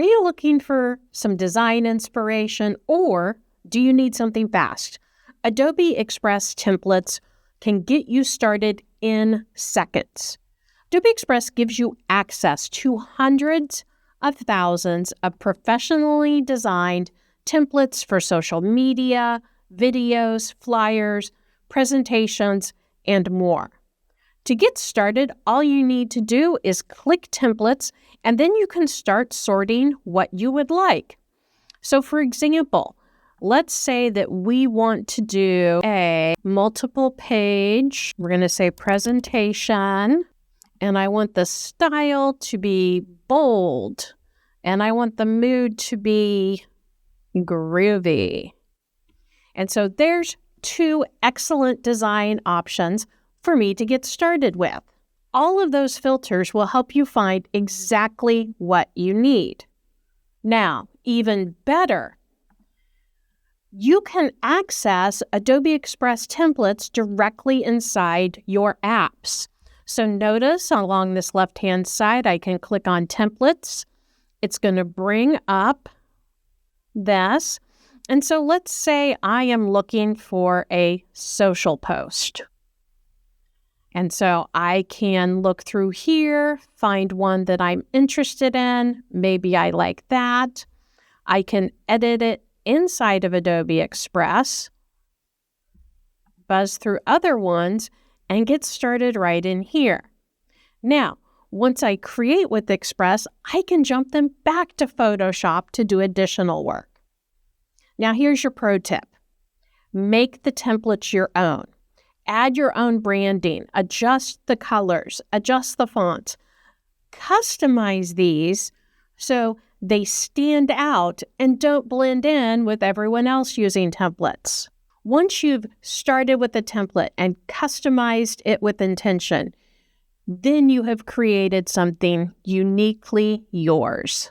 Are you looking for some design inspiration, or do you need something fast? Adobe Express templates can get you started in seconds. Adobe Express gives you access to hundreds of thousands of professionally designed templates for social media, videos, flyers, presentations, and more. To get started, all you need to do is click Templates, and then you can start sorting what you would like. So for example, let's say that we want to do a multiple page, we're going to say presentation, and I want the style to be bold, and I want the mood to be groovy. And so there's two excellent design options for me to get started with. All of those filters will help you find exactly what you need. Now, even better, you can access Adobe Express templates directly inside your apps. So notice along this left-hand side, I can click on Templates. It's going to bring up this. And so let's say I am looking for a social post. And so I can look through here, find one that I'm interested in. Maybe I like that. I can edit it inside of Adobe Express, buzz through other ones, and get started right in here. Now, once I create with Express, I can jump them back to Photoshop to do additional work. Now, here's your pro tip. Make the templates your own. Add your own branding, adjust the colors, adjust the fonts. Customize these so they stand out and don't blend in with everyone else using templates. Once you've started with a template and customized it with intention, then you have created something uniquely yours.